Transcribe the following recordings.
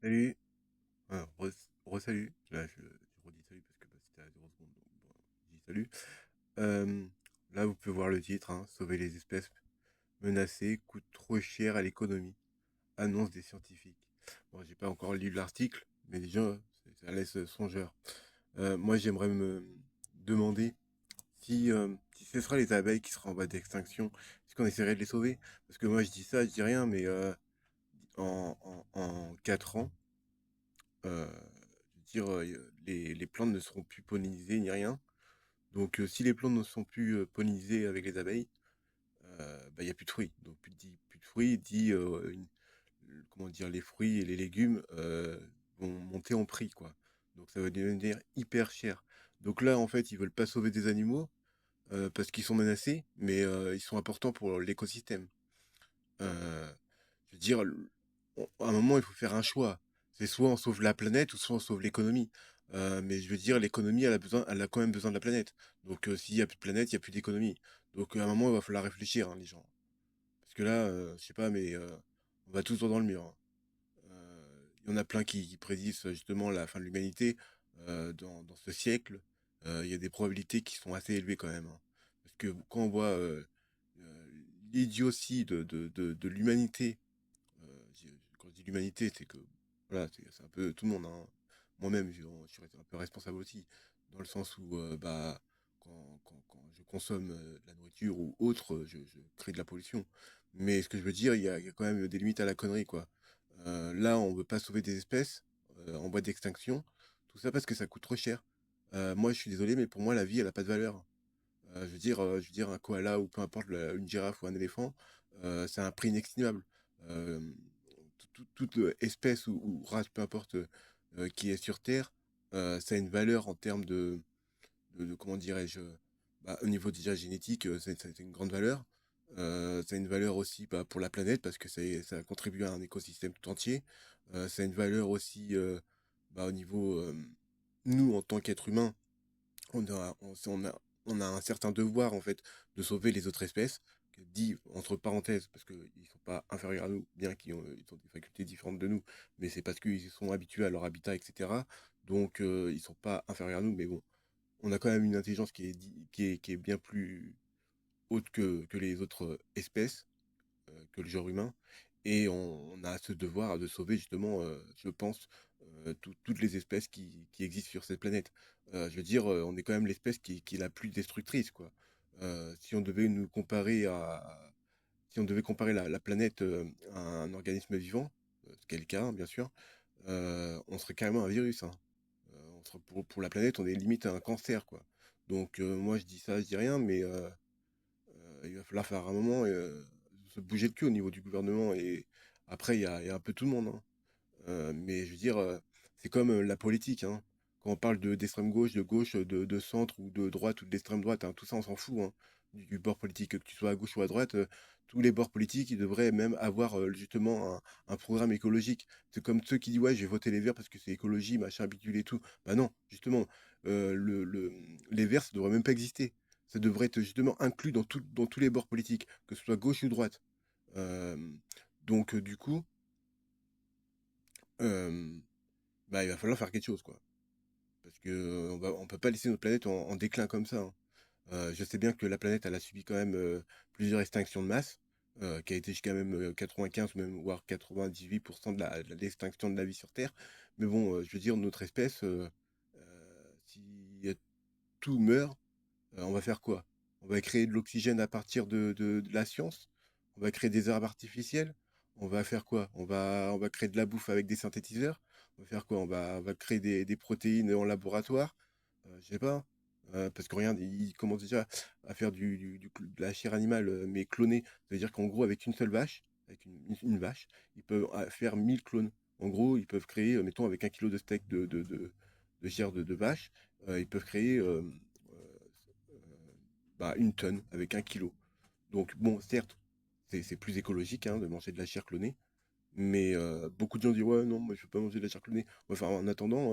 Salut. Salut. Là, je redis salut parce que bah, c'était à 0 secondes. Donc, bon, je dis salut. Euh, Là, vous pouvez voir le titre, hein, Sauver les espèces menacées coûte trop cher à l'économie. Annonce des scientifiques. Bon, j'ai pas encore lu l'article, mais déjà, ça laisse songeur. Moi, j'aimerais me demander si ce sera les abeilles qui seraient en voie d'extinction, est-ce qu'on essaierait de les sauver? Parce que moi, je dis ça, je dis rien, mais en 4 ans, Euh, je veux dire, les plantes ne seront plus pollinisées ni rien. Donc, si les plantes ne sont plus pollinisées avec les abeilles, bah, il n'y a plus de fruits. Donc, plus de fruits, comment dire, les fruits et les légumes vont monter en prix, quoi. Donc, ça va devenir hyper cher. Donc là, en fait, ils veulent pas sauver des animaux parce qu'ils sont menacés, mais ils sont importants pour l'écosystème. Euh, je veux dire, à un moment, il faut faire un choix. C'est soit on sauve la planète ou soit on sauve l'économie. Mais je veux dire, l'économie, elle a quand même besoin de la planète. Donc, s'il n'y a plus de planète, il n'y a plus d'économie. Donc, à un moment, il va falloir réfléchir, hein, les gens. Parce que là, je sais pas, mais on va tous droit dans le mur, hein. Il y en a plein qui prédisent justement la fin de l'humanité dans ce siècle. Il y a des probabilités qui sont assez élevées quand même, hein. Parce que quand on voit euh, l'idiotie de l'humanité, quand je dis l'humanité, c'est que voilà, c'est un peu tout le monde, hein. Moi-même, je suis un peu responsable aussi, dans le sens où bah, quand je consomme de la nourriture ou autre, je crée de la pollution. Mais ce que je veux dire, il y a quand même des limites à la connerie, quoi. Là, on veut pas sauver des espèces en voie d'extinction, tout ça parce que ça coûte trop cher. Moi, je suis désolé, mais pour moi, la vie, elle a pas de valeur. Je veux dire, un koala ou peu importe, une girafe ou un éléphant, c'est un prix inestimable. Euh, Toute espèce ou race, peu importe, qui est sur Terre, ça a une valeur en termes comment dirais-je, bah, au niveau déjà génétique, c'est une grande valeur. Ça a une valeur aussi bah, pour la planète parce que ça contribue à un écosystème tout entier. Ça a une valeur aussi bah, au niveau, nous, en tant qu'êtres humains, on a, on a un certain devoir en fait de sauver les autres espèces, dit entre parenthèses, parce qu'ils ne sont pas inférieurs à nous, bien ils ont des facultés différentes de nous, mais c'est parce qu'ils sont habitués à leur habitat, etc. Donc ils ne sont pas inférieurs à nous, mais bon, on a quand même une intelligence qui est bien plus haute que les autres espèces, que le genre humain. Et on a ce devoir de sauver justement, je pense, toutes les espèces qui existent sur cette planète. Je veux dire, on est quand même l'espèce qui est la plus destructrice, quoi. Si on devait nous comparer si on devait comparer la planète à un organisme vivant, ce qui est le cas, hein, bien sûr, on serait carrément un virus, hein. Pour la planète, on est limite à un cancer, quoi. Donc moi, je dis ça, je dis rien, mais il va falloir faire un moment se bouger le cul au niveau du gouvernement. Et après, il y a un peu tout le monde, hein. Mais je veux dire, c'est comme la politique, hein. Quand on parle d'extrême gauche, de centre ou de droite ou d'extrême droite, hein, tout ça, on s'en fout, hein, du bord politique, que tu sois à gauche ou à droite. Tous les bords politiques, ils devraient même avoir justement un programme écologique. C'est comme ceux qui disent, ouais, j'ai voté les Verts parce que c'est écologie, machin, bidule et tout. Bah non, justement, les Verts, ça devrait même pas exister. Ça devrait être justement inclus dans tous les bords politiques, que ce soit gauche ou droite. Euh, donc, du coup, euh, bah, il va falloir faire quelque chose, quoi. Parce que on peut pas laisser notre planète en déclin comme ça, hein. Je sais bien que la planète, elle a subi quand même plusieurs extinctions de masse, qui a été jusqu'à même 95 ou même voire 98% de l'extinction de la vie sur Terre. Mais bon, je veux dire, notre espèce, si tout meurt, on va faire quoi? On va créer de l'oxygène à partir de la science? On va créer des arbres artificiels? On va faire quoi? On va créer de la bouffe avec des synthétiseurs? On va faire quoi? On va créer des protéines en laboratoire? Je sais pas. Parce que regarde, ils commencent déjà à faire de la chair animale, mais clonée. Ça veut dire qu'en gros, avec une seule vache, avec une vache, ils peuvent faire 1000 clones. En gros, ils peuvent créer, mettons, avec 1 kilo de steak de chair de vache, ils peuvent créer bah, 1 tonne avec 1 kilo. Donc bon, certes, c'est plus écologique hein, de manger de la chair clonée, mais beaucoup de gens disent ouais non, moi je veux pas manger de la chair clonée. Ouais, enfin, en attendant,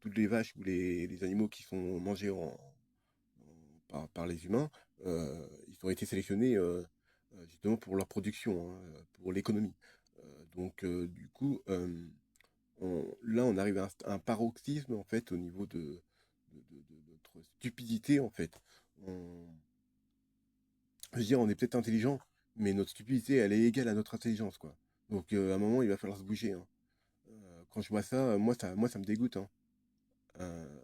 toutes les vaches ou les animaux qui sont mangés par les humains, ils ont été sélectionnés justement pour leur production, hein, pour l'économie. Donc du coup, là, on arrive à un paroxysme, en fait, au niveau de notre stupidité, en fait. On, je veux dire, on est peut-être intelligent, mais notre stupidité, elle est égale à notre intelligence, quoi. Donc, à un moment, il va falloir se bouger, hein. Quand je vois ça, moi, ça me dégoûte, hein. Euh,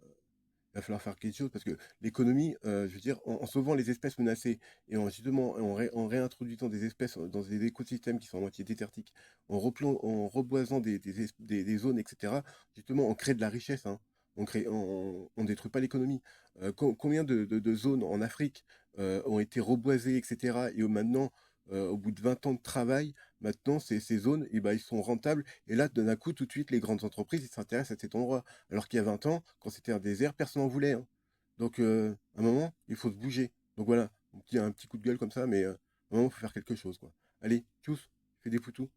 il va falloir faire quelque chose parce que l'économie, je veux dire, en sauvant les espèces menacées et en justement en réintroduisant des espèces dans des écosystèmes qui sont à moitié désertiques, en reboisant des zones, etc., justement, on crée de la richesse, hein. On détruit pas l'économie. Combien de zones en Afrique ont été reboisées, etc., et maintenant, au bout de 20 ans de travail, maintenant, ces zones, eh ben, ils sont rentables. Et là, d'un coup, tout de suite, les grandes entreprises, ils s'intéressent à cet endroit. Alors qu'il y a 20 ans, quand c'était un désert, personne n'en voulait, hein. Donc, à un moment, il faut se bouger. Donc voilà, un petit coup de gueule comme ça, mais à un moment, il faut faire quelque chose, quoi. Allez, tchuss, fais des foutous.